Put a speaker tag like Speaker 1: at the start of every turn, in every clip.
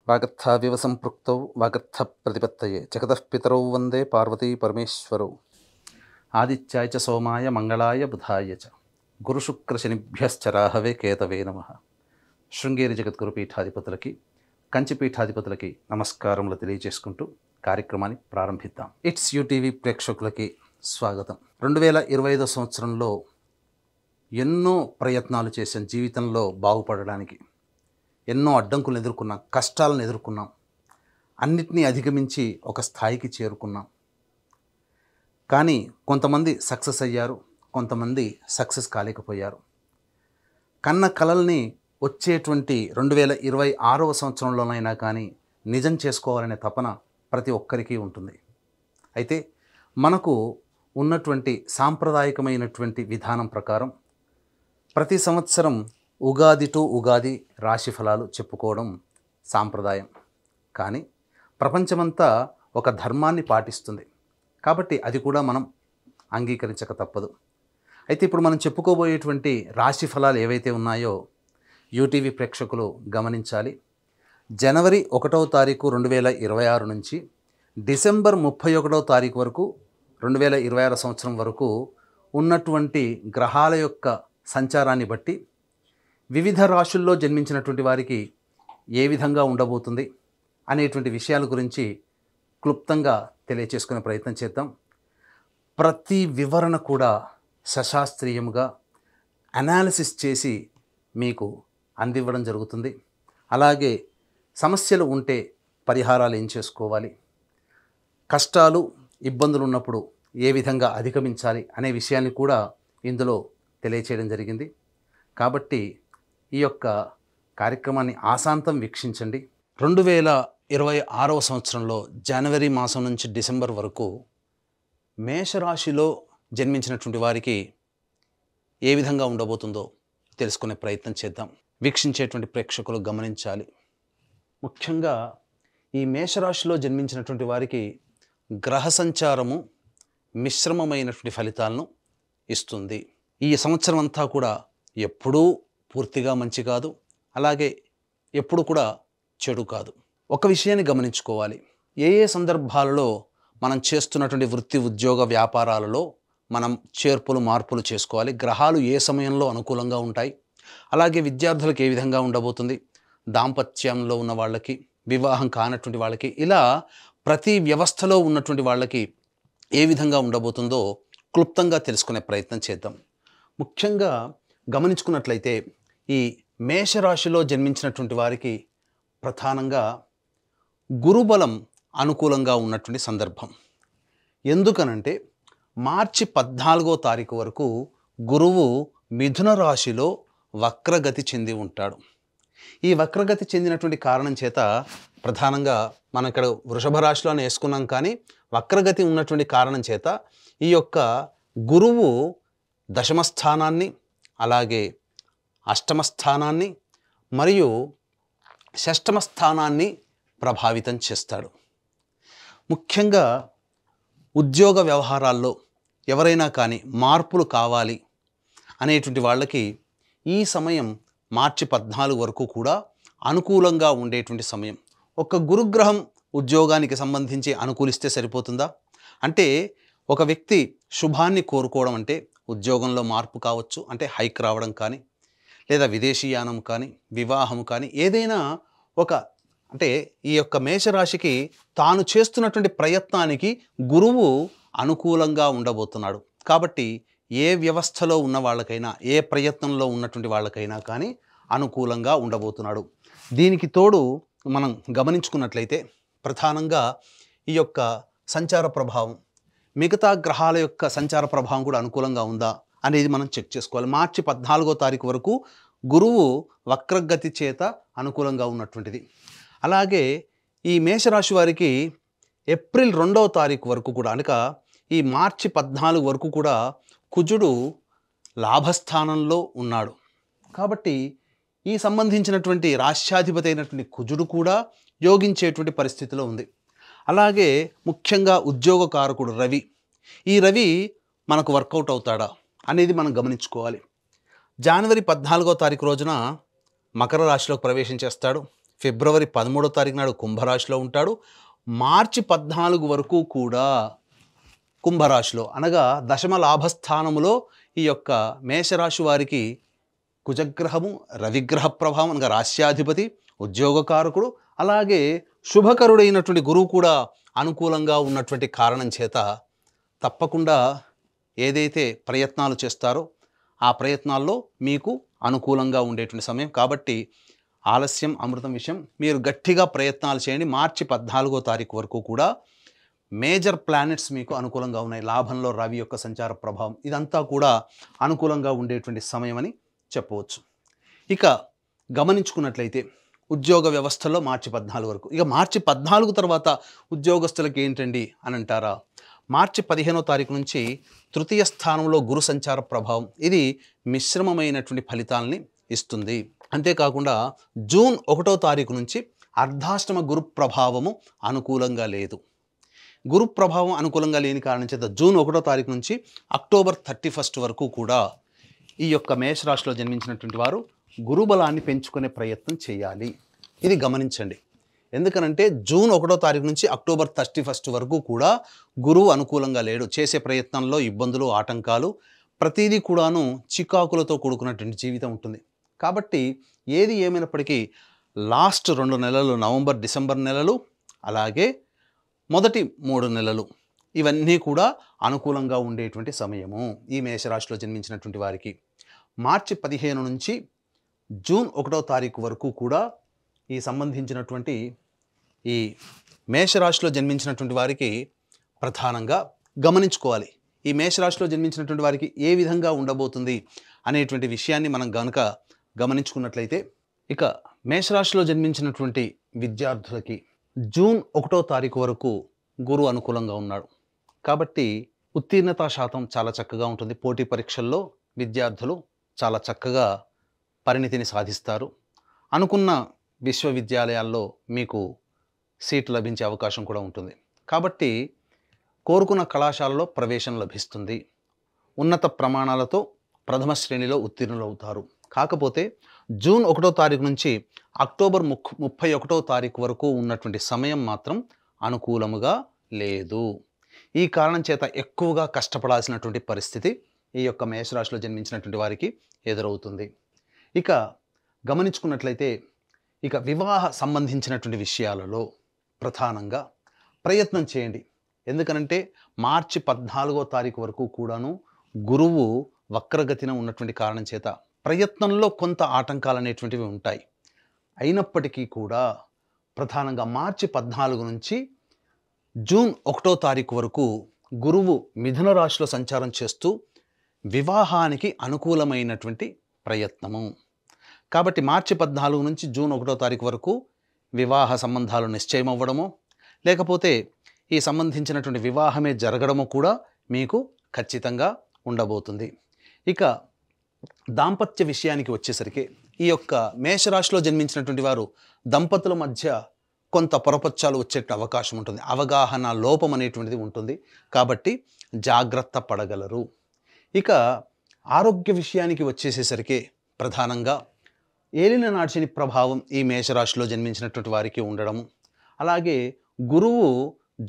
Speaker 1: వాగర్థావివ సంపృక్తౌ వాగర్థ ప్రతిపత్తయే జగతః పితరౌ వందే పార్వతీ పరమేశ్వరౌ ఆదిత్యాయ చ సోమాయ మంగళాయ బుధాయ చ గురుశుక్రశనిభ్యశ్చ రాహవే కేతవే నమః. శృంగేరి జగద్గురు పీఠాధిపతులకి కంచి పీఠాధిపతులకి నమస్కారములు తెలియజేసుకుంటూ కార్యక్రమాన్ని ప్రారంభిద్దాం. ఇట్స్ యూటీవీ ప్రేక్షకులకి స్వాగతం. 2025 సంవత్సరంలో ఎన్నో ప్రయత్నాలు చేశాం జీవితంలో బాగుపడడానికి. ఎన్నో అడ్డంకులను ఎదుర్కొన్నాం, కష్టాలను ఎదుర్కొన్నాం, అన్నిటినీ అధిగమించి ఒక స్థాయికి చేరుకున్నాం. కానీ కొంతమంది సక్సెస్ అయ్యారు, కొంతమంది సక్సెస్ కాలేకపోయారు. కన్న కలల్ని వచ్చేటువంటి 2026వ సంవత్సరంలోనైనా కానీ నిజం చేసుకోవాలనే తపన ప్రతి ఒక్కరికి ఉంటుంది. అయితే మనకు ఉన్నటువంటి సాంప్రదాయకమైనటువంటి విధానం ప్రకారం ప్రతి సంవత్సరం ఉగాది టు ఉగాది రాశి ఫలాలు చెప్పుకోవడం సాంప్రదాయం. కానీ ప్రపంచమంతా ఒక ధర్మాన్ని పాటిస్తుంది కాబట్టి అది కూడా మనం అంగీకరించక తప్పదు. అయితే ఇప్పుడు మనం చెప్పుకోబోయేటువంటి రాశి ఫలాలు ఏవైతే ఉన్నాయో యూటీవీ ప్రేక్షకులు గమనించాలి. జనవరి 1వ తారీఖు 2026 నుంచి డిసెంబర్ 31వ తారీఖు వరకు 2026 సంవత్సరం వరకు ఉన్నటువంటి గ్రహాల యొక్క సంచారాన్ని బట్టి వివిధ రాశుల్లో జన్మించినటువంటి వారికి ఏ విధంగా ఉండబోతుంది అనేటువంటి విషయాల గురించి క్లుప్తంగా తెలియచేసుకునే ప్రయత్నం చేద్దాం. ప్రతి వివరణ కూడా సశాస్త్రీయంగా అనాలిసిస్ చేసి మీకు అందివ్వడం జరుగుతుంది. అలాగే సమస్యలు ఉంటే పరిహారాలు ఏం చేసుకోవాలి, కష్టాలు ఇబ్బందులు ఉన్నప్పుడు ఏ విధంగా అధిగమించాలి అనే విషయాన్ని కూడా ఇందులో తెలియచేయడం జరిగింది. కాబట్టి ఈ యొక్క కార్యక్రమాన్ని ఆశాంతం వీక్షించండి. 2026వ సంవత్సరంలో జనవరి మాసం నుంచి డిసెంబర్ వరకు మేషరాశిలో జన్మించినటువంటి వారికి ఏ విధంగా ఉండబోతుందో తెలుసుకునే ప్రయత్నం చేద్దాం. వీక్షించేటువంటి ప్రేక్షకులు గమనించాలి. ముఖ్యంగా ఈ మేషరాశిలో జన్మించినటువంటి వారికి గ్రహ సంచారము మిశ్రమమైనటువంటి ఫలితాలను ఇస్తుంది. ఈ సంవత్సరం అంతా కూడా ఎప్పుడూ పూర్తిగా మంచి కాదు, అలాగే ఎప్పుడు కూడా చెడు కాదు. ఒక విషయాన్ని గమనించుకోవాలి. ఏ ఏ సందర్భాలలో మనం చేస్తున్నటువంటి వృత్తి ఉద్యోగ వ్యాపారాలలో మనం చేర్పులు మార్పులు చేసుకోవాలి, గ్రహాలు ఏ సమయంలో అనుకూలంగా ఉంటాయి, అలాగే విద్యార్థులకు ఏ విధంగా ఉండబోతుంది, దాంపత్యంలో ఉన్న వాళ్ళకి, వివాహం కానటువంటి వాళ్ళకి, ఇలా ప్రతి వ్యవస్థలో ఉన్నటువంటి వాళ్ళకి ఏ విధంగా ఉండబోతుందో క్లుప్తంగా తెలుసుకునే ప్రయత్నం చేద్దాం. ముఖ్యంగా గమనించుకున్నట్లయితే ఈ మేషరాశిలో జన్మించినటువంటి వారికి ప్రధానంగా గురుబలం అనుకూలంగా ఉన్నటువంటి సందర్భం. ఎందుకనంటే మార్చి 14వ తారీఖు వరకు గురువు మిథున రాశిలో వక్రగతి చెంది ఉంటాడు. ఈ వక్రగతి చెందినటువంటి కారణం చేత ప్రధానంగా మనం ఇక్కడ వృషభ రాశిలోనే వేసుకున్నాం, కానీ వక్రగతి ఉన్నటువంటి కారణం చేత ఈ యొక్క గురువు దశమ స్థానాన్ని, అలాగే అష్టమ స్థానాన్ని మరియు షష్టమ స్థానాన్ని ప్రభావితం చేస్తాడు. ముఖ్యంగా ఉద్యోగ వ్యవహారాల్లో ఎవరైనా కానీ మార్పులు కావాలి అనేటువంటి వాళ్ళకి ఈ సమయం మార్చి 14 వరకు కూడా అనుకూలంగా ఉండేటువంటి సమయం. ఒక గురుగ్రహం ఉద్యోగానికి సంబంధించి అనుకూలిస్తే సరిపోతుందా అంటే, ఒక వ్యక్తి శుభాన్ని కోరుకోవడం అంటే ఉద్యోగంలో మార్పు కావచ్చు, అంటే హైక్ రావడం కానీ, లేదా విదేశీయానం కానీ, వివాహం కానీ, ఏదైనా ఒక అంటే ఈ యొక్క మేషరాశికి తాను చేస్తున్నటువంటి ప్రయత్నానికి గురువు అనుకూలంగా ఉండబోతున్నాడు. కాబట్టి ఏ వ్యవస్థలో ఉన్న వాళ్ళకైనా, ఏ ప్రయత్నంలో ఉన్నటువంటి వాళ్ళకైనా కానీ అనుకూలంగా ఉండబోతున్నాడు. దీనికి తోడు మనం గమనించుకున్నట్లయితే ప్రధానంగా ఈ యొక్క సంచార ప్రభావం, మిగతా గ్రహాల యొక్క సంచార ప్రభావం కూడా అనుకూలంగా ఉందా అనేది మనం చెక్ చేసుకోవాలి. మార్చి 14వ తారీఖు వరకు గురువు వక్రగతి చేత అనుకూలంగా ఉన్నటువంటిది. అలాగే ఈ మేషరాశి వారికి ఏప్రిల్ 2వ తారీఖు వరకు కూడా, అనగా ఈ మార్చి 14 వరకు కూడా కుజుడు లాభస్థానంలో ఉన్నాడు. కాబట్టి ఈ సంబంధించినటువంటి రాష్ట్రాధిపతి అయినటువంటి కుజుడు కూడా యోగించేటువంటి పరిస్థితిలో ఉంది. అలాగే ముఖ్యంగా ఉద్యోగకారకుడు రవి, ఈ రవి మనకు వర్కౌట్ అవుతాడా అనేది మనం గమనించుకోవాలి. జనవరి 14వ తారీఖు రోజున మకర రాశిలోకి ప్రవేశం చేస్తాడు. ఫిబ్రవరి 13వ తారీఖు నాడు కుంభరాశిలో ఉంటాడు. మార్చి 14 వరకు కూడా కుంభరాశిలో, అనగా దశమ లాభస్థానములో ఈ యొక్క మేషరాశి వారికి కుజగ్రహము, రవిగ్రహ ప్రభావం, అనగా రాశ్యాధిపతి, ఉద్యోగకారకుడు, అలాగే శుభకరుడైనటువంటి గురువు కూడా అనుకూలంగా ఉన్నటువంటి కారణం చేత తప్పకుండా ఏదైతే ప్రయత్నాలు చేస్తారో ఆ ప్రయత్నాల్లో మీకు అనుకూలంగా ఉండేటువంటి సమయం. కాబట్టి ఆలస్యం అమృతం విషయం. మీరు గట్టిగా ప్రయత్నాలు చేయండి. మార్చి 14వ తారీఖు వరకు కూడా మేజర్ ప్లానెట్స్ మీకు అనుకూలంగా ఉన్నాయి. లాభంలో రవి యొక్క సంచార ప్రభావం, ఇదంతా కూడా అనుకూలంగా ఉండేటువంటి సమయం అని చెప్పవచ్చు. ఇక గమనించుకున్నట్లయితే ఉద్యోగ వ్యవస్థలో మార్చి 14 వరకు. ఇక మార్చి 14 తర్వాత ఉద్యోగస్తులకు ఏంటండి అని అంటారా, మార్చి 15వ తారీఖు నుంచి తృతీయ స్థానంలో గురు సంచార ప్రభావం, ఇది మిశ్రమమైనటువంటి ఫలితాలని ఇస్తుంది. అంతేకాకుండా జూన్ 1వ తారీఖు నుంచి అర్ధాష్టమ గురు ప్రభావము అనుకూలంగా లేదు. గురు ప్రభావం అనుకూలంగా లేని కారణం చేత జూన్ 1వ తారీఖు నుంచి అక్టోబర్ 31 వరకు కూడా ఈ యొక్క మేషరాశిలో జన్మించినటువంటి వారు గురుబలాన్ని పెంచుకునే ప్రయత్నం చేయాలి. ఇది గమనించండి. ఎందుకనంటే జూన్ 1వ తారీఖు నుంచి అక్టోబర్ 31 వరకు కూడా గురువు అనుకూలంగా లేడు. చేసే ప్రయత్నంలో ఇబ్బందులు, ఆటంకాలు, ప్రతిదీ కూడాను చికాకులతో కూడుకున్నటువంటి జీవితం ఉంటుంది. కాబట్టి ఏది ఏమైనప్పటికీ లాస్ట్ 2 నెలలు, నవంబర్, డిసెంబర్ నెలలు, అలాగే మొదటి 3 నెలలు, ఇవన్నీ కూడా అనుకూలంగా ఉండేటువంటి సమయము ఈ మేషరాశిలో జన్మించినటువంటి వారికి. మార్చి 15 నుంచి జూన్ 1వ తారీఖు వరకు కూడా ఈ సంబంధించినటువంటి ఈ మేషరాశిలో జన్మించినటువంటి వారికి ప్రధానంగా గమనించుకోవాలి. ఈ మేషరాశిలో జన్మించినటువంటి వారికి ఏ విధంగా ఉండబోతుంది అనేటువంటి విషయాన్ని మనం గనుక గమనించుకున్నట్లయితే, ఇక మేషరాశిలో జన్మించినటువంటి విద్యార్థులకి జూన్ 1వ తారీఖు వరకు గురువు అనుకూలంగా ఉన్నాడు. కాబట్టి ఉత్తీర్ణతా శాతం చాలా చక్కగా ఉంటుంది. పోటీ పరీక్షల్లో విద్యార్థులు చాలా చక్కగా పరిణితిని సాధిస్తారు. అనుకున్న విశ్వవిద్యాలయాల్లో మీకు సీట్లు లభించే అవకాశం కూడా ఉంటుంది. కాబట్టి కోరుకున్న కళాశాలలో ప్రవేశం లభిస్తుంది. ఉన్నత ప్రమాణాలతో ప్రథమ శ్రేణిలో ఉత్తీర్ణులు అవుతారు. కాకపోతే జూన్ 1వ తారీఖు నుంచి అక్టోబర్ 31వ తారీఖు వరకు ఉన్నటువంటి సమయం మాత్రం అనుకూలముగా లేదు. ఈ కారణం చేత ఎక్కువగా కష్టపడాల్సినటువంటి పరిస్థితి ఈ యొక్క మేషరాశిలో జన్మించినటువంటి వారికి ఎదురవుతుంది. ఇక గమనించుకున్నట్లయితే, ఇక వివాహ సంబంధించినటువంటి విషయాలలో ప్రధానంగా ప్రయత్నం చేయండి. ఎందుకనంటే మార్చి 14వ తారీఖు వరకు కూడాను గురువు వక్రగతిన ఉన్నటువంటి కారణం చేత ప్రయత్నంలో కొంత ఆటంకాలు అనేటువంటివి ఉంటాయి. అయినప్పటికీ కూడా ప్రధానంగా మార్చి 14 నుంచి జూన్ 1వ తారీఖు వరకు గురువు మిథున రాశిలో సంచారం చేస్తూ వివాహానికి అనుకూలమైనటువంటి ప్రయత్నము. కాబట్టి మార్చి 14 నుంచి జూన్ 1వ తారీఖు వరకు వివాహ సంబంధాలు నిశ్చయం అవ్వడము, లేకపోతే ఈ సంబంధించినటువంటి వివాహమే జరగడము కూడా మీకు ఖచ్చితంగా ఉండబోతుంది. ఇక దాంపత్య విషయానికి వచ్చేసరికి ఈ యొక్క మేషరాశిలో జన్మించినటువంటి వారు దంపతుల మధ్య కొంత పొరపచ్చాలు వచ్చే అవకాశం ఉంటుంది. అవగాహన లోపం అనేటువంటిది ఉంటుంది. కాబట్టి జాగ్రత్త పడగలరు. ఇక ఆరోగ్య విషయానికి వచ్చేసేసరికి ప్రధానంగా ఏలిన నాడిశని ప్రభావం ఈ మేషరాశిలో జన్మించినటువంటి వారికి ఉండడము, అలాగే గురువు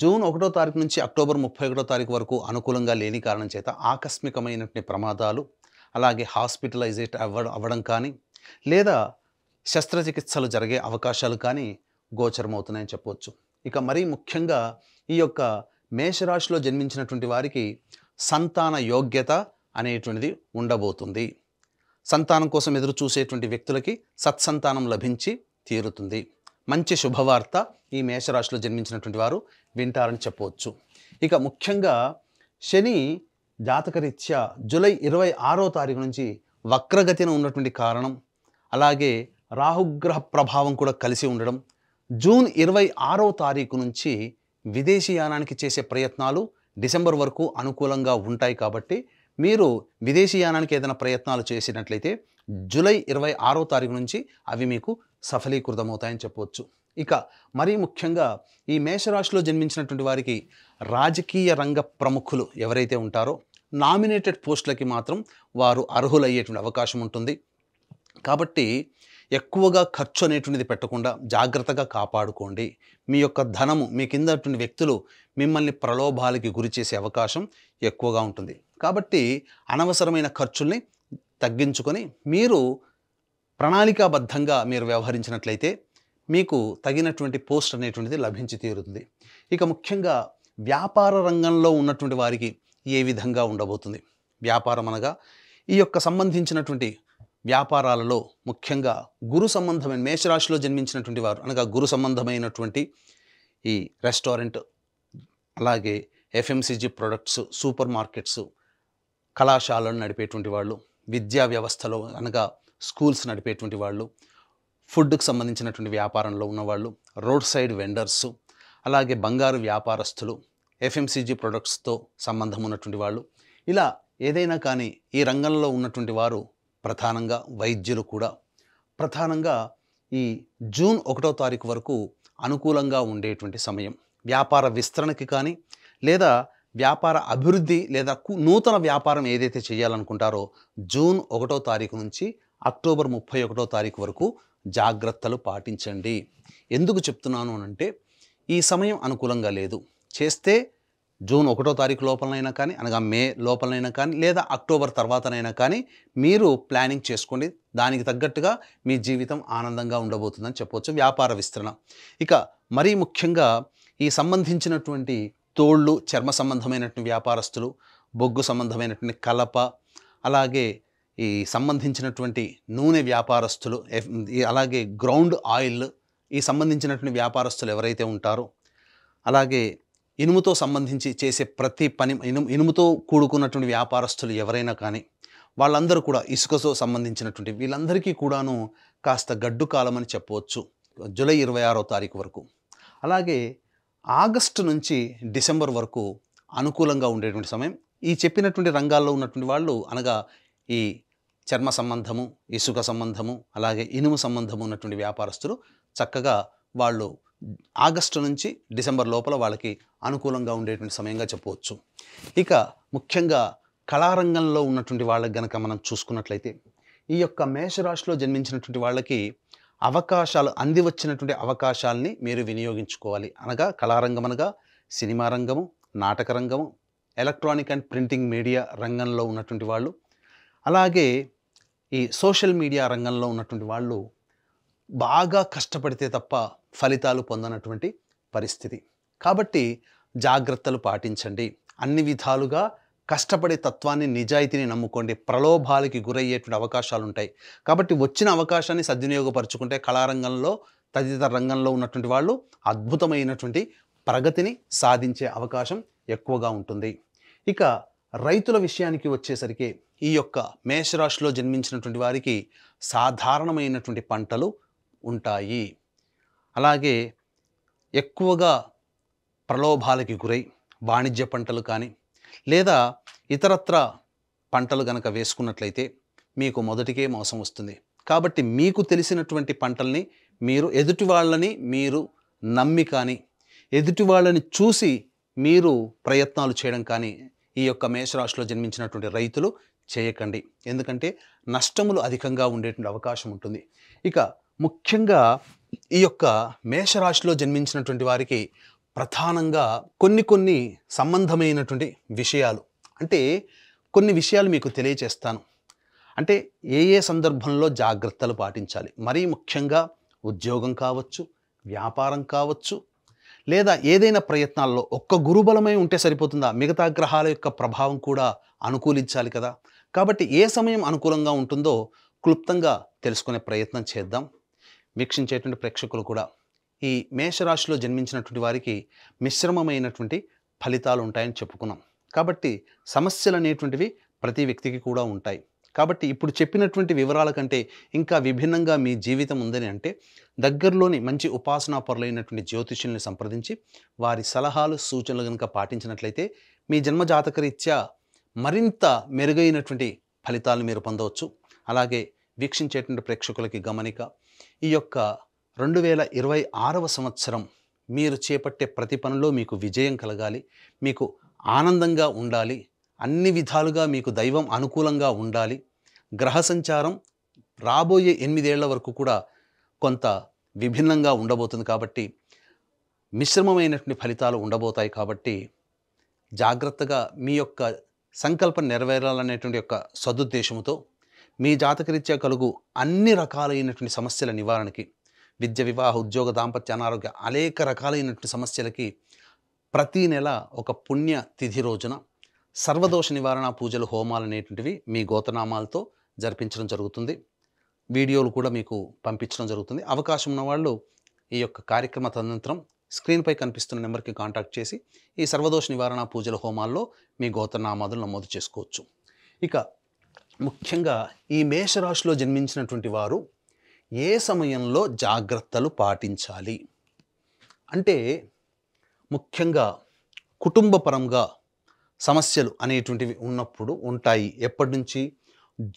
Speaker 1: జూన్ 1వ తారీఖు నుంచి అక్టోబర్ 31వ తారీఖు వరకు అనుకూలంగా లేని కారణం చేత ఆకస్మికమైనటువంటి ప్రమాదాలు, అలాగే హాస్పిటలైజేట్ అవ్వడం కానీ, లేదా శస్త్రచికిత్సలు జరిగే అవకాశాలు కానీ గోచరమవుతున్నాయని చెప్పవచ్చు. ఇక మరీ ముఖ్యంగా ఈ యొక్క మేషరాశిలో జన్మించినటువంటి వారికి సంతాన యోగ్యత అనేటువంటిది ఉండబోతుంది. సంతానం కోసం ఎదురు చూసేటువంటి వ్యక్తులకి సత్సంతానం లభించి తీరుతుంది. మంచి శుభవార్త ఈ మేషరాశిలో జన్మించినటువంటి వారు వింటారని చెప్పవచ్చు. ఇక ముఖ్యంగా శని జాతకరీత్యా జూలై 26వ తారీఖు నుంచి వక్రగతిన ఉన్నటువంటి కారణం, అలాగే రాహుగ్రహ ప్రభావం కూడా కలిసి ఉండడం, జూన్ 26వ తారీఖు నుంచి విదేశీయానానికి చేసే ప్రయత్నాలు డిసెంబర్ వరకు అనుకూలంగా ఉంటాయి. కాబట్టి మీరు విదేశీయానానికి ఏదైనా ప్రయత్నాలు చేసినట్లయితే జూలై 26వ తారీఖు నుంచి అవి మీకు సఫలీకృతమవుతాయని చెప్పవచ్చు. ఇక మరీ ముఖ్యంగా ఈ మేషరాశిలో జన్మించినటువంటి వారికి రాజకీయ రంగ ప్రముఖులు ఎవరైతే ఉంటారో నామినేటెడ్ పోస్టులకి మాత్రం వారు అర్హులయ్యేటువంటి అవకాశం ఉంటుంది. కాబట్టి ఎక్కువగా ఖర్చు అనేటువంటిది పెట్టకుండా జాగ్రత్తగా కాపాడుకోండి. మీ యొక్క ధనము మీ కిందటువంటి వ్యక్తులు మిమ్మల్ని ప్రలోభాలకి గురి చేసే అవకాశం ఎక్కువగా ఉంటుంది. కాబట్టి అనవసరమైన ఖర్చుల్ని తగ్గించుకొని మీరు ప్రణాళికాబద్ధంగా మీరు వ్యవహరించినట్లయితే మీకు తగినటువంటి పోస్ట్ అనేటువంటిది లభించి తీరుతుంది. ఇక ముఖ్యంగా వ్యాపార రంగంలో ఉన్నటువంటి వారికి ఏ విధంగా ఉండబోతుంది? వ్యాపారం అనగా ఈ యొక్క సంబంధించినటువంటి వ్యాపారాలలో ముఖ్యంగా గురు సంబంధమైన మేషరాశిలో జన్మించినటువంటి వారు అనగా గురు సంబంధమైనటువంటి ఈ రెస్టారెంట్, అలాగే ఎఫ్ఎంసీజీ ప్రొడక్ట్స్, సూపర్ మార్కెట్స్, కళాశాలను నడిపేటువంటి వాళ్ళు, విద్యా వ్యవస్థలో అనగా స్కూల్స్ నడిపేటువంటి వాళ్ళు, ఫుడ్కి సంబంధించినటువంటి వ్యాపారంలో ఉన్నవాళ్ళు, రోడ్ సైడ్ వెండర్సు, అలాగే బంగారు వ్యాపారస్తులు, ఎఫ్ఎంసీజీ ప్రొడక్ట్స్తో సంబంధం ఉన్నటువంటి వాళ్ళు, ఇలా ఏదైనా కానీ ఈ రంగంలో ఉన్నటువంటి వారు ప్రధానంగా వైద్యులు కూడా ప్రధానంగా ఈ జూన్ 1వ తారీఖు వరకు అనుకూలంగా ఉండేటువంటి సమయం. వ్యాపార విస్తరణకి కానీ లేదా వ్యాపార అభివృద్ధి లేదా నూతన వ్యాపారం ఏదైతే చేయాలనుకుంటారో జూన్ 1వ తారీఖు నుంచి అక్టోబర్ 31వ తారీఖు వరకు జాగ్రత్తలు పాటించండి. ఎందుకు చెప్తున్నాను అనంటే ఈ సమయం అనుకూలంగా లేదు. చేస్తే జూన్ 1వ తారీఖు లోపలనైనా కానీ అనగా మే లోపలనైనా కానీ లేదా అక్టోబర్ తర్వాతనైనా కానీ మీరు ప్లానింగ్ చేసుకోండి. దానికి తగ్గట్టుగా మీ జీవితం ఆనందంగా ఉండబోతుందని చెప్పవచ్చు. వ్యాపార విస్తరణ ఇక మరీ ముఖ్యంగా ఈ సంబంధించినటువంటి తోళ్ళు, చర్మ సంబంధమైనటువంటి వ్యాపారస్తులు, బొగ్గు సంబంధమైనటువంటి కలప, అలాగే ఈ సంబంధించినటువంటి నూనె వ్యాపారస్తులు, అలాగే గ్రౌండ్ ఆయిల్ ఈ సంబంధించినటువంటి వ్యాపారస్తులు ఎవరైతే ఉంటారో, అలాగే ఇనుముతో సంబంధించి చేసే ప్రతి పని ఇనుముతో కూడుకున్నటువంటి వ్యాపారస్తులు ఎవరైనా కానీ వాళ్ళందరూ కూడా ఇసుకతో సంబంధించినటువంటి వీళ్ళందరికీ కూడాను కాస్త గడ్డు కాలం అని చెప్పవచ్చు జూలై 26వ తారీఖు వరకు. అలాగే ఆగస్టు నుంచి డిసెంబర్ వరకు అనుకూలంగా ఉండేటువంటి సమయం. ఈ చెప్పినటువంటి రంగాల్లో ఉన్నటువంటి వాళ్ళు అనగా ఈ చర్మ సంబంధము, ఇసుక సంబంధము, అలాగే ఇనుము సంబంధము ఉన్నటువంటి వ్యాపారస్తులు చక్కగా వాళ్ళు ఆగస్టు నుంచి డిసెంబర్ లోపల వాళ్ళకి అనుకూలంగా ఉండేటువంటి సమయంగా చెప్పవచ్చు. ఇక ముఖ్యంగా కళారంగంలో ఉన్నటువంటి వాళ్ళకి గనక మనం చూసుకున్నట్లయితే ఈ యొక్క మేషరాశిలో జన్మించినటువంటి వాళ్ళకి అవకాశాలు అంది వచ్చినటువంటి అవకాశాలని మీరు వినియోగించుకోవాలి. అనగా కళారంగం అనగా సినిమా రంగము, నాటక రంగము, ఎలక్ట్రానిక్ అండ్ ప్రింటింగ్ మీడియా రంగంలో ఉన్నటువంటి వాళ్ళు, అలాగే ఈ సోషల్ మీడియా రంగంలో ఉన్నటువంటి వాళ్ళు బాగా కష్టపడితే తప్ప ఫలితాలు పొందనటువంటి పరిస్థితి. కాబట్టి జాగ్రత్తలు పాటించండి. అన్ని విధాలుగా కష్టపడే తత్వాన్ని, నిజాయితీని నమ్ముకోండి. ప్రలోభాలకి గురయ్యేటువంటి అవకాశాలు ఉంటాయి. కాబట్టి వచ్చిన అవకాశాన్ని సద్వినియోగపరుచుకుంటే కళారంగంలో తదితర రంగంలో ఉన్నటువంటి వాళ్ళు అద్భుతమైనటువంటి ప్రగతిని సాధించే అవకాశం ఎక్కువగా ఉంటుంది. ఇక రైతుల విషయానికి వచ్చేసరికి ఈ యొక్క మేషరాశిలో జన్మించినటువంటి వారికి సాధారణమైనటువంటి పంటలు ఉంటాయి. అలాగే ఎక్కువగా ప్రలోభాలకి గురై వాణిజ్య పంటలు కానీ లేదా ఇతరత్ర పంటలు గనక వేసుకున్నట్లయితే మీకు మొదటికే మోసం వస్తుంది. కాబట్టి మీకు తెలిసినటువంటి పంటల్ని మీరు ఎదుటి వాళ్ళని మీరు నమ్మి కానీ ఎదుటి వాళ్ళని చూసి మీరు ప్రయత్నాలు చేయడం కానీ ఈ యొక్క మేషరాశిలో జన్మించినటువంటి రైతులు చేయకండి. ఎందుకంటే నష్టములు అధికంగా ఉండేటువంటి అవకాశం ఉంటుంది. ఇక ముఖ్యంగా ఈ యొక్క మేషరాశిలో జన్మించినటువంటి వారికి ప్రధానంగా కొన్ని సంబంధమైనటువంటి విషయాలు అంటే కొన్ని విషయాలు మీకు తెలియచేస్తాను. అంటే ఏ సందర్భంలో జాగ్రత్తలు పాటించాలి. మరీ ముఖ్యంగా ఉద్యోగం కావచ్చు, వ్యాపారం కావచ్చు, లేదా ఏదైనా ప్రయత్నాల్లో ఒక్క గురుబలమై ఉంటే సరిపోతుందా? మిగతా గ్రహాల యొక్క ప్రభావం కూడా అనుకూలించాలి కదా. కాబట్టి ఏ సమయం అనుకూలంగా ఉంటుందో క్లుప్తంగా తెలుసుకునే ప్రయత్నం చేద్దాం. వీక్షించేటువంటి ప్రేక్షకులు కూడా ఈ మేషరాశిలో జన్మించినటువంటి వారికి మిశ్రమమైనటువంటి ఫలితాలు ఉంటాయని చెప్పుకున్నాం. కాబట్టి సమస్యలు అనేటువంటివి ప్రతి వ్యక్తికి కూడా ఉంటాయి. కాబట్టి ఇప్పుడు చెప్పినటువంటి వివరాల కంటే ఇంకా విభిన్నంగా మీ జీవితం ఉందని అంటే దగ్గరలోని మంచి ఉపాసనా పరులైనటువంటి జ్యోతిష్యుల్ని సంప్రదించి వారి సలహాలు సూచనలు కనుక పాటించినట్లయితే మీ జన్మజాతకరీత్యా మరింత మెరుగైనటువంటి ఫలితాలను మీరు పొందవచ్చు. అలాగే వీక్షించేటువంటి ప్రేక్షకులకి గమనిక, ఈ యొక్క 2026వ సంవత్సరం మీరు చేపట్టే ప్రతి పనిలో మీకు విజయం కలగాలి, మీకు ఆనందంగా ఉండాలి, అన్ని విధాలుగా మీకు దైవం అనుకూలంగా ఉండాలి, గ్రహ సంచారం రాబోయే 8 ఏళ్ల వరకు కూడా కొంత విభిన్నంగా ఉండబోతుంది కాబట్టి మిశ్రమమైనటువంటి ఫలితాలు ఉండబోతాయి కాబట్టి జాగ్రత్తగా మీ యొక్క సంకల్పం నెరవేరాలనేటువంటి యొక్క సదుద్దేశంతో మీ జాతకరీత్యా కలుగు అన్ని రకాలైనటువంటి సమస్యల నివారణకి విద్య, వివాహ, ఉద్యోగ, దాంపత్య, అనారోగ్య అనేక రకాలైనటువంటి సమస్యలకి ప్రతి నెల ఒక పుణ్య తిథి రోజున సర్వదోష నివారణ పూజలు, హోమాలు అనేటువంటివి మీ గోత్రనామాలతో జరిపించడం జరుగుతుంది. వీడియోలు కూడా మీకు పంపించడం జరుగుతుంది. అవకాశం ఉన్న వాళ్ళు ఈ యొక్క కార్యక్రమ తదనంతరం స్క్రీన్పై కనిపిస్తున్న నెంబర్కి కాంటాక్ట్ చేసి ఈ సర్వదోష నివారణ పూజల హోమాల్లో మీ గోత్రనామాదులు నమోదు చేసుకోవచ్చు. ఇక ముఖ్యంగా ఈ మేషరాశిలో జన్మించినటువంటి వారు ఏ సమయంలో జాగ్రత్తలు పాటించాలి అంటే, ముఖ్యంగా కుటుంబపరంగా సమస్యలు అనేటువంటివి ఉన్నప్పుడు ఉంటాయి. ఎప్పటి నుంచి?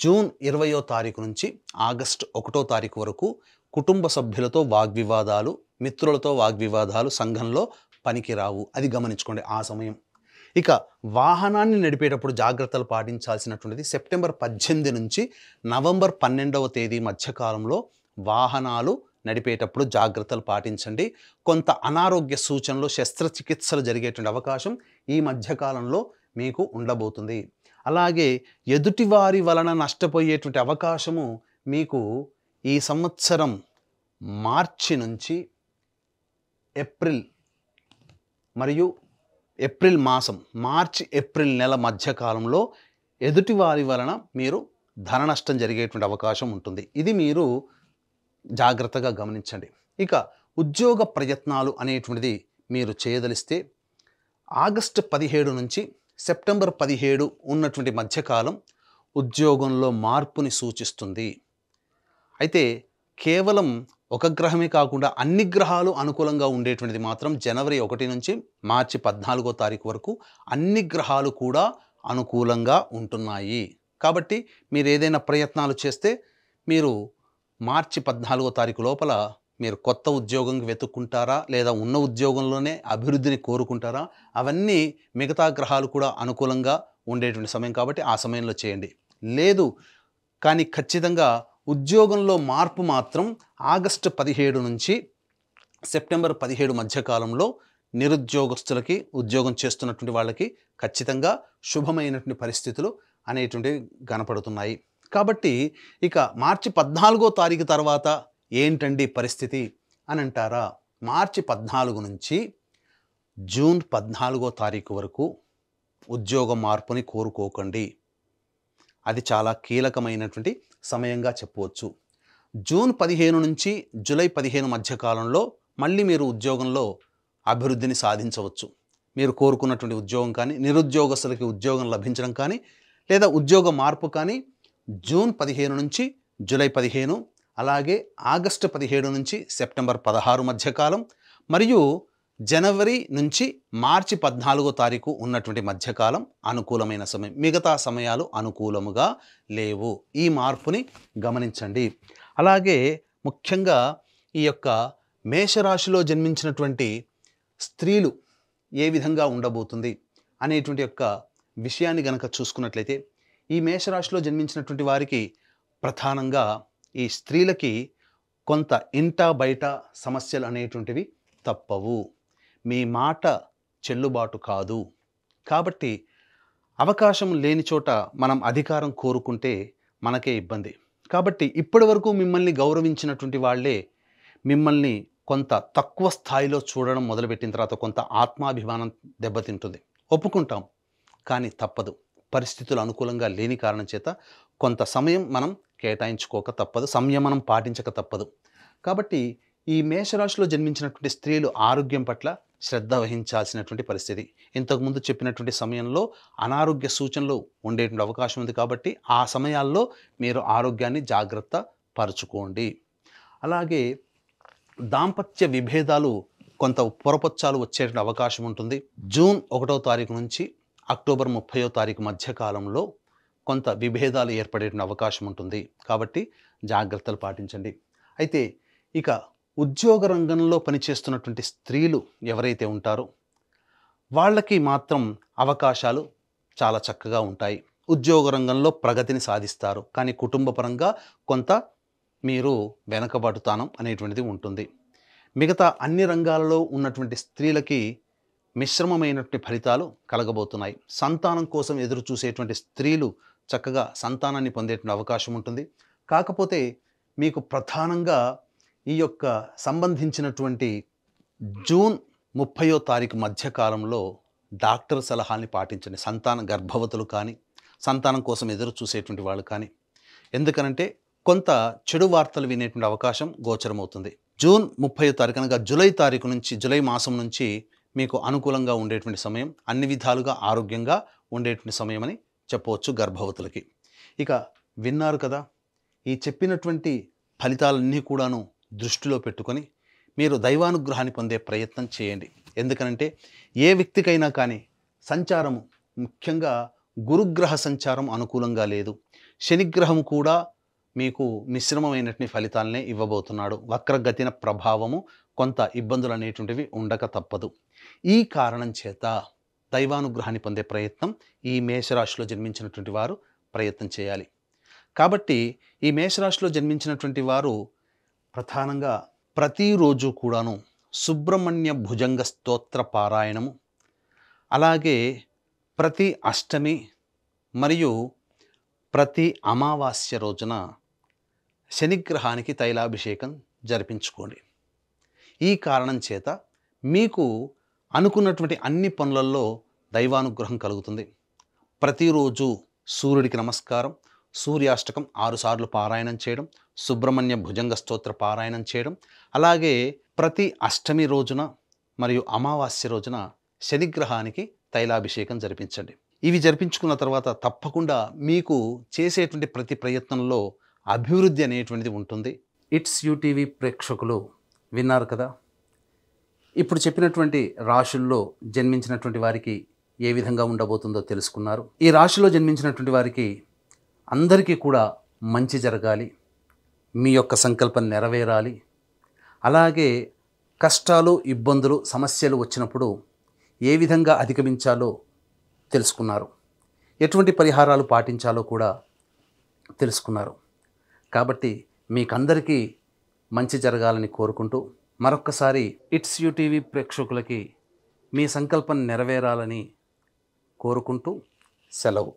Speaker 1: జూన్ 20వ తారీఖు నుంచి ఆగస్టు 1వ తారీఖు వరకు కుటుంబ సభ్యులతో వాగ్వివాదాలు, మిత్రులతో వాగ్వివాదాలు సంఘంలో పనికిరావు. అది గమనించుకోండి ఆ సమయం. ఇక వాహనాన్ని నడిపేటప్పుడు జాగ్రత్తలు పాటించాల్సినటువంటిది సెప్టెంబర్ 18 నుంచి నవంబర్ 12వ తేదీ మధ్యకాలంలో వాహనాలు నడిపేటప్పుడు జాగ్రత్తలు పాటించండి. కొంత అనారోగ్య సూచనలు, శస్త్రచికిత్సలు జరిగేటువంటి అవకాశం ఈ మధ్యకాలంలో మీకు ఉండబోతుంది. అలాగే ఎదుటివారి వలన నష్టపోయేటువంటి అవకాశము మీకు ఈ సంవత్సరం మార్చి నుంచి ఏప్రిల్ మరియు ఏప్రిల్ మాసం, మార్చి ఏప్రిల్ నెల మధ్యకాలంలో ఎదుటివారి వలన మీరు ధన నష్టం జరిగేటువంటి అవకాశం ఉంటుంది. ఇది మీరు జాగ్రత్తగా గమనించండి. ఇక ఉద్యోగ ప్రయత్నాలు అనేటువంటిది మీరు చేయదలిస్తే ఆగస్టు 17 నుంచి సెప్టెంబర్ 17 ఉన్నటువంటి మధ్యకాలం ఉద్యోగంలో మార్పుని సూచిస్తుంది. అయితే కేవలం ఒక గ్రహమే కాకుండా అన్ని గ్రహాలు అనుకూలంగా ఉండేటువంటిది మాత్రం జనవరి 1 నుంచి మార్చి 14వ తారీఖు వరకు అన్ని గ్రహాలు కూడా అనుకూలంగా ఉంటున్నాయి. కాబట్టి మీరు ఏదైనా ప్రయత్నాలు చేస్తే మీరు మార్చి 14వ తారీఖు లోపల మీరు కొత్త ఉద్యోగం వెతుక్కుంటారా, లేదా ఉన్న ఉద్యోగంలోనే అభివృద్ధిని కోరుకుంటారా, అవన్నీ మిగతా గ్రహాలు కూడా అనుకూలంగా ఉండేటువంటి సమయం కాబట్టి ఆ సమయంలో చేయండి. లేదు కానీ ఖచ్చితంగా ఉద్యోగంలో మార్పు మాత్రం ఆగస్టు 17 నుంచి సెప్టెంబర్ 17 మధ్యకాలంలో నిరుద్యోగస్తులకి, ఉద్యోగం చేస్తున్నటువంటి వాళ్ళకి ఖచ్చితంగా శుభమైనటువంటి పరిస్థితులు అనేటువంటివి కనపడుతున్నాయి. కాబట్టి ఇక మార్చి 14వ తారీఖు తర్వాత ఏంటండి పరిస్థితి అని అంటారా? మార్చి 14 నుంచి జూన్ 14వ తారీఖు వరకు ఉద్యోగ మార్పుని కోరుకోకండి. అది చాలా కీలకమైనటువంటి సమయంగా చెప్పవచ్చు. జూన్ 15 నుంచి జూలై 15 మధ్యకాలంలో మళ్ళీ మీరు ఉద్యోగంలో అభివృద్ధిని సాధించవచ్చు. మీరు కోరుకున్నటువంటి ఉద్యోగం కానీ, నిరుద్యోగస్తులకి ఉద్యోగం లభించడం కానీ, లేదా ఉద్యోగ మార్పు కానీ జూన్ 15 నుంచి జూలై 15, అలాగే ఆగస్టు 17 నుంచి సెప్టెంబర్ 16 మధ్యకాలం, మరియు జనవరి నుంచి మార్చి 14వ తారీఖు ఉన్నటువంటి మధ్యకాలం అనుకూలమైన సమయం. మిగతా సమయాలు అనుకూలముగా లేవు. ఈ మార్పుని గమనించండి. అలాగే ముఖ్యంగా ఈ యొక్క మేషరాశిలో జన్మించినటువంటి స్త్రీలు ఏ విధంగా ఉండబోతుంది అనేటువంటి యొక్క విషయాన్ని గనక చూసుకున్నట్లయితే, ఈ మేషరాశిలో జన్మించినటువంటి వారికి ప్రధానంగా ఈ స్త్రీలకి కొంత ఇంట బయట సమస్యలు అనేటువంటివి తప్పవు. మీ మాట చెల్లుబాటు కాదు. కాబట్టి అవకాశం లేని చోట మనం అధికారం కోరుకుంటే మనకే ఇబ్బంది. కాబట్టి ఇప్పటి వరకు మిమ్మల్ని గౌరవించినటువంటి వాళ్ళే మిమ్మల్ని కొంత తక్కువ స్థాయిలో చూడడం మొదలుపెట్టిన తర్వాత కొంత ఆత్మాభిమానం దెబ్బతింటుంది. ఒప్పుకుంటాం, కానీ తప్పదు. పరిస్థితులు అనుకూలంగా లేని కారణం చేత కొంత సమయం మనం కేటాయించుకోక తప్పదు, సంయమనం పాటించక తప్పదు. కాబట్టి ఈ మేషరాశిలో జన్మించినటువంటి స్త్రీలు ఆరోగ్యం పట్ల శ్రద్ధ వహించాల్సినటువంటి పరిస్థితి. ఇంతకుముందు చెప్పినటువంటి సమయంలో అనారోగ్య సూచనలు ఉండేటువంటి అవకాశం ఉంది. కాబట్టి ఆ సమయాల్లో మీరు ఆరోగ్యాన్ని జాగ్రత్త పరుచుకోండి. అలాగే దాంపత్య విభేదాలు, కొంత పొరపచ్చాలు వచ్చేటువంటి అవకాశం ఉంటుంది. జూన్ 1వ తారీఖు నుంచి అక్టోబర్ 30వ తారీఖు మధ్యకాలంలో కొంత విభేదాలు ఏర్పడేటువంటి అవకాశం ఉంటుంది. కాబట్టి జాగ్రత్తలు పాటించండి. అయితే ఇక ఉద్యోగ రంగంలో పనిచేస్తున్నటువంటి స్త్రీలు ఎవరైతే ఉంటారో వాళ్ళకి మాత్రం అవకాశాలు చాలా చక్కగా ఉంటాయి. ఉద్యోగ రంగంలో ప్రగతిని సాధిస్తారు. కానీ కుటుంబపరంగా కొంత మీరు వెనకబడుతానం అనేటువంటిది ఉంటుంది. మిగతా అన్ని రంగాలలో ఉన్నటువంటి స్త్రీలకి మిశ్రమమైనటువంటి ఫలితాలు కలగబోతున్నాయి. సంతానం కోసం ఎదురు చూసేటువంటి స్త్రీలు చక్కగా సంతానాన్ని పొందేటువంటి అవకాశం ఉంటుంది. కాకపోతే మీకు ప్రధానంగా ఈ యొక్క సంబంధించినటువంటి జూన్ 30వ తారీఖు మధ్య కాలంలో డాక్టర్ సలహాని పాటించండి. గర్భవతులు కానీ, సంతానం కోసం ఎదురు చూసేటువంటి వాళ్ళు కానీ. ఎందుకనంటే కొంత చెడు వార్తలు వినేటువంటి అవకాశం గోచరమవుతుంది. జూన్ 30వ తారీఖు అనగా జూలై మాసం నుంచి మీకు అనుకూలంగా ఉండేటువంటి సమయం, అన్ని విధాలుగా ఆరోగ్యంగా ఉండేటువంటి సమయం అని చెప్పవచ్చు గర్భవతులకి. ఇక విన్నారు కదా, ఈ చెప్పినటువంటి ఫలితాలన్నీ కూడాను దృష్టిలో పెట్టుకొని మీరు దైవానుగ్రహాన్ని పొందే ప్రయత్నం చేయండి. ఎందుకనంటే ఏ వ్యక్తికైనా కానీ సంచారము, ముఖ్యంగా గురుగ్రహ సంచారం అనుకూలంగా లేదు. శనిగ్రహం కూడా మీకు మిశ్రమమైనటువంటి ఫలితాలనే ఇవ్వబోతున్నాడు. వక్రగతిన ప్రభావము, కొంత ఇబ్బందులు అనేటువంటివి ఉండక తప్పదు. ఈ కారణం చేత దైవానుగ్రహాన్ని పొందే ప్రయత్నం ఈ మేషరాశిలో జన్మించినటువంటి వారు ప్రయత్నం చేయాలి. కాబట్టి ఈ మేషరాశిలో జన్మించినటువంటి వారు ప్రధానంగా ప్రతిరోజు కూడాను సుబ్రహ్మణ్య భుజంగ స్తోత్ర పారాయణము, అలాగే ప్రతి అష్టమి మరియు ప్రతి అమావాస్య రోజున శనిగ్రహానికి తైలాభిషేకం జరిపించుకోండి. ఈ కారణం చేత మీకు అనుకున్నటువంటి అన్ని పనులలో దైవానుగ్రహం కలుగుతుంది. ప్రతిరోజు సూర్యుడికి నమస్కారం, సూర్యాష్టకం 6 సార్లు పారాయణం చేయడం, సుబ్రహ్మణ్య భుజంగ స్తోత్ర పారాయణం చేయడం, అలాగే ప్రతి అష్టమి రోజున మరియు అమావాస్య రోజున శనిగ్రహానికి తైలాభిషేకం జరిపించండి. ఇవి జరిపించుకున్న తర్వాత తప్పకుండా మీకు చేసేటువంటి ప్రతి ప్రయత్నంలో అభివృద్ధి అనేటువంటిది ఉంటుంది. ఇట్స్ యూటీవీ ప్రేక్షకులు విన్నారు కదా, ఇప్పుడు చెప్పినటువంటి రాశుల్లో జన్మించినటువంటి వారికి ఏ విధంగా ఉండబోతుందో తెలుసుకున్నారు. ఈ రాశిలో జన్మించినటువంటి వారికి అందరికీ కూడా మంచి జరగాలి, మీ యొక్క సంకల్పం నెరవేరాలి. అలాగే కష్టాలు, ఇబ్బందులు, సమస్యలు వచ్చినప్పుడు ఏ విధంగా అధిగమించాలో తెలుసుకున్నారు. ఎటువంటి పరిహారాలు పాటించాలో కూడా తెలుసుకున్నారు. కాబట్టి మీకందరికీ మంచి జరగాలని కోరుకుంటూ మరొక్కసారి ఇట్స్ యూటీవీ ప్రేక్షకులకి మీ సంకల్పం నెరవేరాలని కోరుకుంటూ సెలవు.